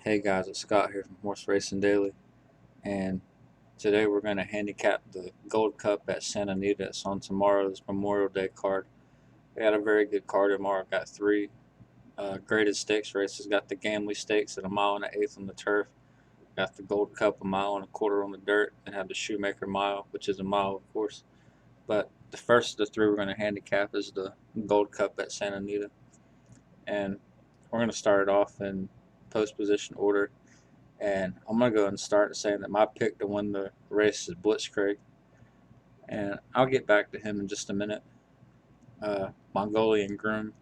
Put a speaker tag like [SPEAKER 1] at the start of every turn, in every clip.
[SPEAKER 1] Hey guys, it's Scott here from Horse Racing Daily, and today we're going to handicap the Gold Cup at Santa Anita. It's on tomorrow's Memorial Day card. We got a very good card tomorrow. Got three graded stakes races. Got the Gamley Stakes at a mile and an eighth on the turf. Got the Gold Cup a mile and a quarter on the dirt, and have the Shoemaker Mile, which is a mile, of course. But the first of the three we're going to handicap is the Gold Cup at Santa Anita, and we're going to start it off in post position order. And I'm going to go ahead and start saying that my pick to win the race is Blitzkrieg. And I'll get back to him in just a minute. Mongolian Groom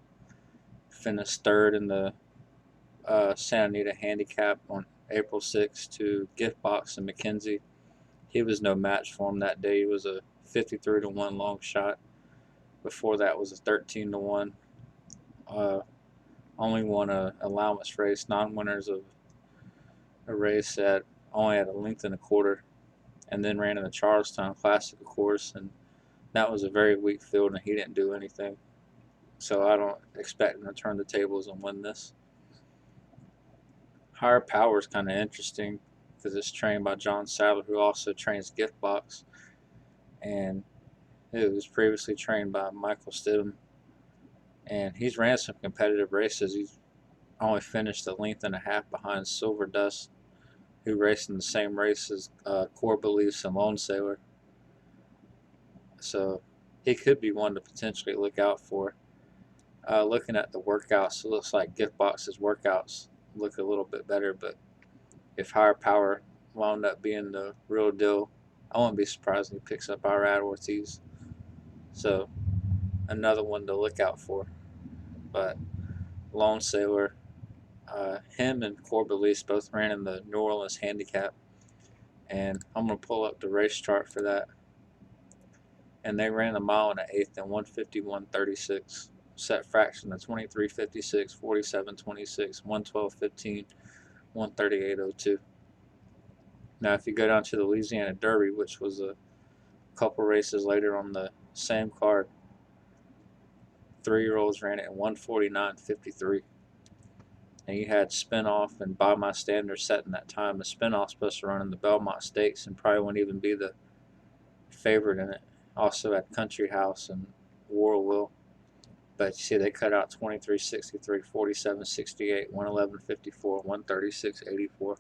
[SPEAKER 1] finished third in the Santa Anita Handicap on April 6th to Giftbox and McKenzie. He was no match for him that day. He was a 53 to 1 long shot. Before that was a 13 to 1. Only won a allowance race, non-winners of a race that only had a length and a quarter, and then ran in the Charlestown Classic, of course, and that was a very weak field, and he didn't do anything. So I don't expect him to turn the tables and win this. Higher Power is kind of interesting because it's trained by John Sadler, who also trains Giftbox, and it was previously trained by Michael Stidham, and he's ran some competitive races. He's only finished a length and a half behind Silver Dust, who raced in the same race as Core Beliefs and Lone Sailor. So he could be one to potentially look out for. Looking at the workouts, it looks like Giftbox's workouts look a little bit better, but if Higher Power wound up being the real deal, I wouldn't be surprised if he picks up Irad Ortiz. So another one to look out for. But Lone Sailor, him and Core Beliefs both ran in the New Orleans Handicap, and I'm going to pull up the race chart for that. And they ran a mile and an eighth in 151.36. Set fraction of 23.56, 47.26, 112.15, 138.02. Now, if you go down to the Louisiana Derby, which was a couple races later on the same card, 3-year-olds ran it in 149.53. And you had Spinoff and By My Standards setting that time. The Spinoff's supposed to run in the Belmont Stakes and probably wouldn't even be the favorite in it. Also had Country House and War Will. But you see they cut out 23.63, 47.68, 111.54, 136.84.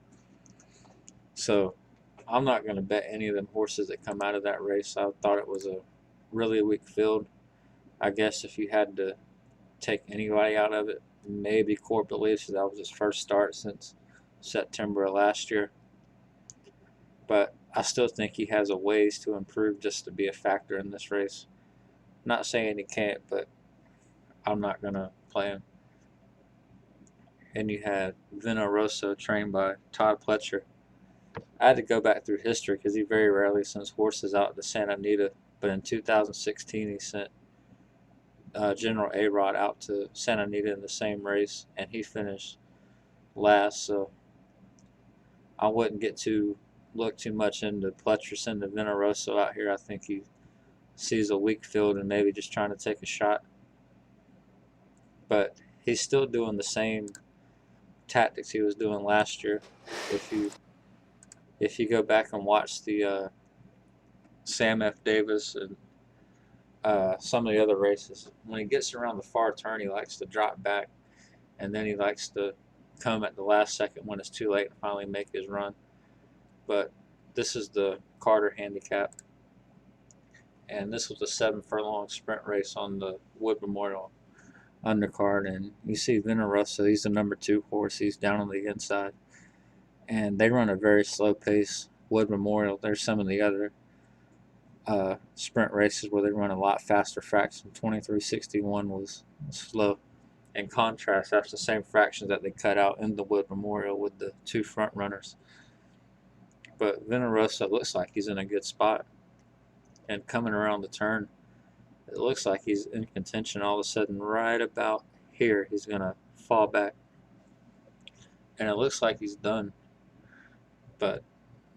[SPEAKER 1] So I'm not going to bet any of them horses that come out of that race. I thought it was a really weak field. I guess if you had to take anybody out of it, maybe Core Beliefs, that was his first start since September of last year. But I still think he has a ways to improve just to be a factor in this race. Not saying he can't, but I'm not going to play him. And you had Vino Rosso trained by Todd Pletcher. I had to go back through history because he very rarely sends horses out to Santa Anita. But in 2016, he sent General A-Rod out to Santa Anita in the same race, and he finished last. So I wouldn't look too much into Pletcher sending Vino Rosso out here. I think he sees a weak field and maybe just trying to take a shot. But he's still doing the same tactics he was doing last year. If you go back and watch the Sam F. Davis and some of the other races, when he gets around the far turn, he likes to drop back, and then he likes to come at the last second when it's too late and finally make his run. But this is the Carter Handicap, and this was a 7-furlong sprint race on the Wood Memorial undercard, and you see Vino Rosso, he's the number 2 horse. He's down on the inside, and they run a very slow pace. Wood Memorial, there's some of the other sprint races where they run a lot faster fraction. 23.61 was slow. In contrast, that's the same fractions that they cut out in the Wood Memorial with the 2 front runners. But Vino Rosso looks like he's in a good spot, and coming around the turn, it looks like he's in contention. All of a sudden, right about here, he's going to fall back. And it looks like he's done. But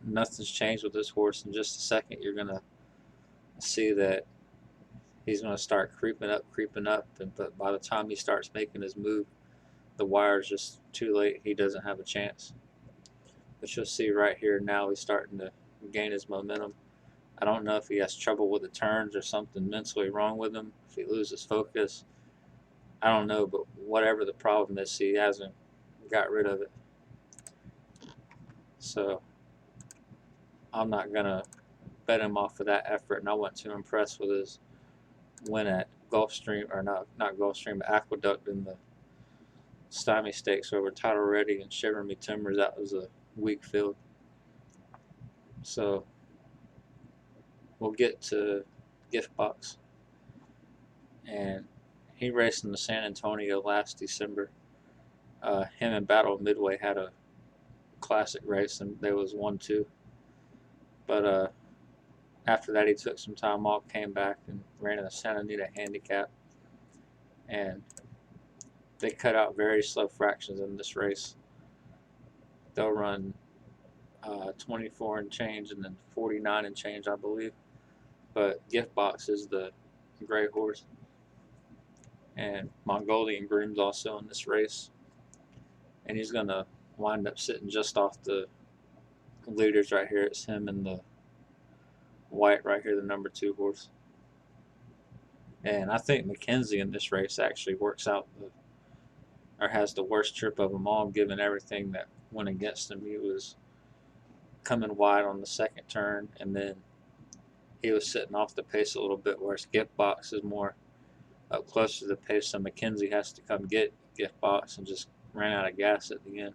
[SPEAKER 1] nothing's changed with this horse. In just a second, you're going to see that he's going to start creeping up. But by the time he starts making his move, the wire's just too late. He doesn't have a chance. But you'll see right here now he's starting to gain his momentum. I don't know if he has trouble with the turns or something mentally wrong with him, if he loses focus. I don't know, but whatever the problem is, he hasn't got rid of it. So I'm not going to bet him off for that effort, and I wasn't too impressed with his win at Gulfstream, or not Gulfstream, but Aqueduct in the Stymie Stakes over Title Ready and Shiver Me Timbers. That was a weak field. So we'll get to Gift Box. And he raced in the San Antonio last December. Him and Battle Midway had a classic race, and there was 1-2. But after that, he took some time off, came back, and ran in the Santa Anita Handicap. And they cut out very slow fractions in this race. They'll run 24 and change, and then 49 and change, I believe. But Gift Box is the gray horse. And Mongolian Groom's also in this race. And he's going to wind up sitting just off the leaders right here. It's him and the white right here, the number 2 horse. And I think McKenzie in this race actually works out or has the worst trip of them all, given everything that went against him. He was coming wide on the second turn, and then he was sitting off the pace a little bit, whereas Gift Box is more up close to the pace, so McKenzie has to come get Gift Box, and just ran out of gas at the end.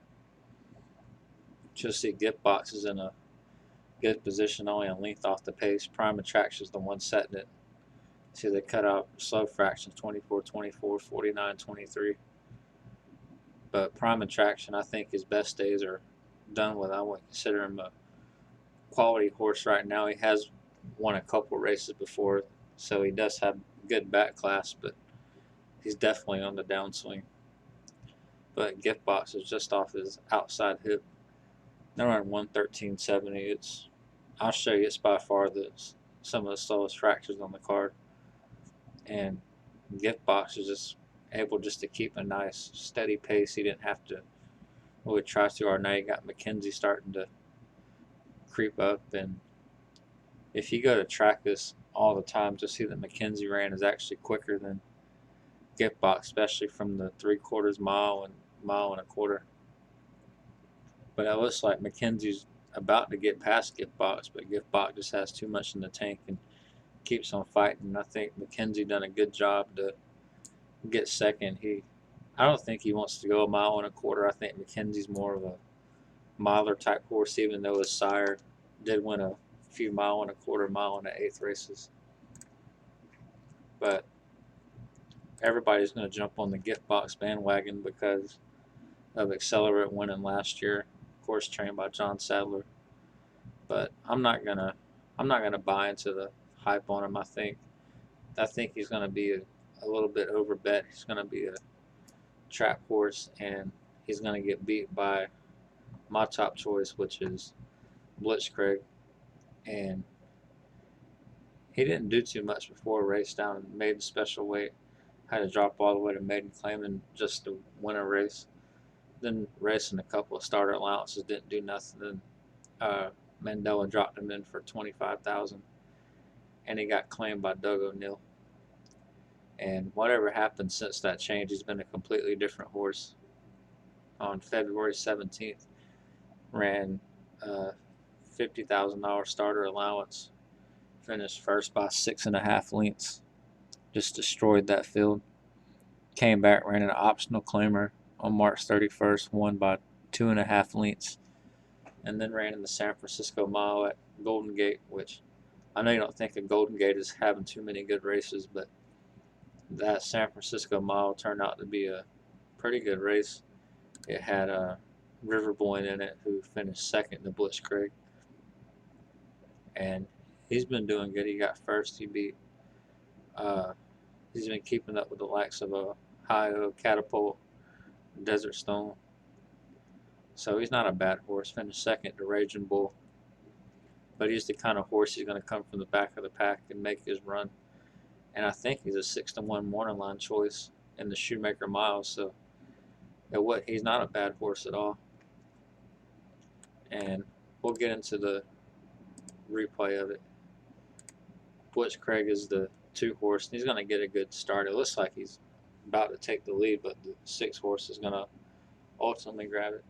[SPEAKER 1] You'll see Gift Box is in a good position, only a length off the pace. Prime Attraction is the one setting it. See, they cut out slow fractions, 24-24, 49-23. But Prime Attraction, I think his best days are done with. I wouldn't consider him a quality horse right now. He has won a couple races before, so he does have good back class, but he's definitely on the downswing. But Gift Box is just off his outside hip. They're on 113.70. I'll show you, it's by far some of the slowest fractions on the card. And Gift Box is just able just to keep a nice steady pace. He didn't have to really try too hard. Now you got McKenzie starting to creep up, and if you go to track this all the time, you'll see that McKenzie ran is actually quicker than Gift Box, especially from the 3/4 mile and mile and a quarter. But it looks like McKenzie's about to get past Gift Box, but Gift Box just has too much in the tank and keeps on fighting. And I think McKenzie done a good job to get second. I don't think he wants to go a mile and a quarter. I think McKenzie's more of a miler type horse, even though his sire did win a few mile and a quarter, mile and an eighth races. But everybody's going to jump on the Gift Box bandwagon because of Accelerate winning last year, of course trained by John Sadler. But I'm not gonna buy into the hype on him. I think he's going to be a little bit over bet. He's going to be a trap horse, and he's going to get beat by my top choice, which is Blitzkrieg. And he didn't do too much before race down and made the special weight. Had to drop all the way to maiden claiming just to win a race. Then racing a couple of starter allowances, didn't do nothing. Then Mandela dropped him in for $25,000, and he got claimed by Doug O'Neill. And whatever happened since that change, he's been a completely different horse. On February 17th, ran $50,000 starter allowance, finished first by 6.5 lengths, just destroyed that field. Came back, ran an optional claimer on March 31st, won by 2.5 lengths, and then ran in the San Francisco Mile at Golden Gate, which I know you don't think of Golden Gate as having too many good races, but that San Francisco Mile turned out to be a pretty good race. It had River Boyne in it, who finished second to Blitzkrieg. And he's been doing good. He got first. He beat, he's been keeping up with the likes of Ohio, Catapult, Desert Stone. So he's not a bad horse. Finished second to Raging Bull. But he's the kind of horse he's going to come from the back of the pack and make his run. And I think he's a 6-1 morning line choice in the Shoemaker Mile. So He's not a bad horse at all. And we'll get into the replay of it. Blitzkrieg is the 2 horse, and he's going to get a good start. It looks like he's about to take the lead, but the 6 horse is going to ultimately grab it.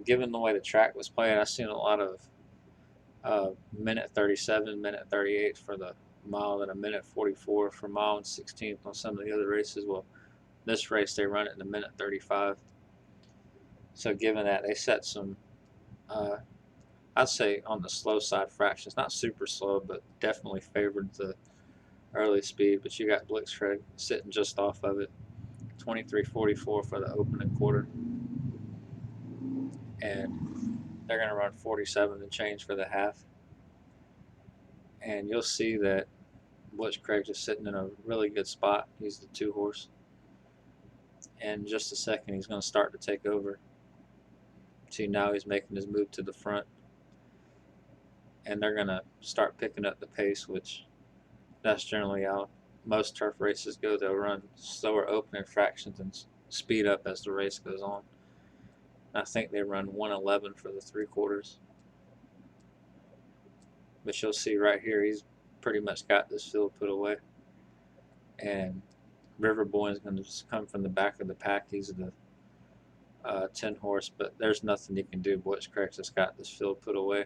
[SPEAKER 1] Given the way the track was played, I've seen a lot of minute 37, minute 38 for the mile, and a minute 44 for mile and 16th on some of the other races. Well, this race they run it in a minute 35. So given that, they set some, I'd say on the slow side fractions, not super slow, but definitely favored the early speed. But you got Blitzkrieg sitting just off of it, 23.44 for the opening quarter, and they're going to run 47 and change for the half. And you'll see that Blitzkrieg is sitting in a really good spot. He's the 2 horse. And in just a second, he's going to start to take over. See, now he's making his move to the front. And they're going to start picking up the pace, which that's generally how most turf races go. They'll run slower opening fractions and speed up as the race goes on. I think they run 111 for the 3 quarters. But you'll see right here, he's pretty much got this field put away. And River Boy is going to just come from the back of the pack. He's the 10 horse, but there's nothing he can do. Blitzkrieg just got this field put away.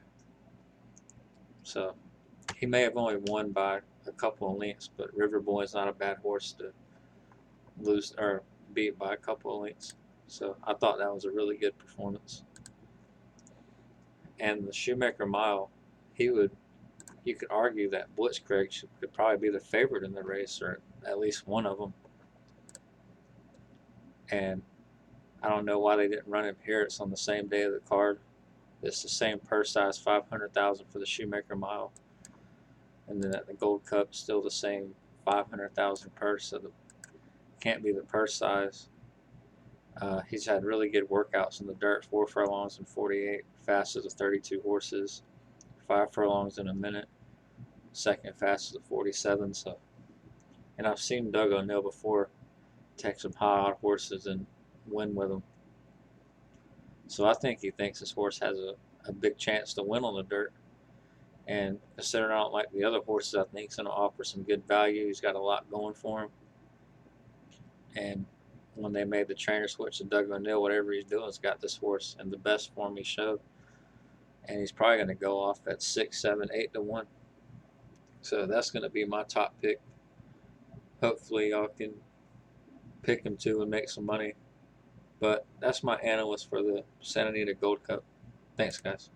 [SPEAKER 1] So he may have only won by a couple of lengths, but River Boy is not a bad horse to lose or beat by a couple of lengths. So I thought that was a really good performance. And the Shoemaker Mile, you could argue that Blitzkrieg could probably be the favorite in the race, or at least one of them. And I don't know why they didn't run him here. It's on the same day of the card. It's the same purse size, $500,000 for the Shoemaker Mile, and then at the Gold Cup, still the same $500,000 purse. So can't be the purse size. He's had really good workouts in the dirt, 4 furlongs in 48, fastest of 32 horses, 5 furlongs in a minute, second fastest of 47. So, and I've seen Doug O'Neill before take some high-odd horses and win with them. So I think he thinks his horse has a big chance to win on the dirt. And considering I don't like the other horses, I think he's going to offer some good value. He's got a lot going for him. And when they made the trainer switch to Doug O'Neill, whatever he's doing, has got this horse in the best form he showed. And he's probably going to go off at 6, 7, 8 to 1. So that's going to be my top pick. Hopefully y'all can pick him too and make some money. But that's my analyst for the Santa Anita Gold Cup. Thanks, guys.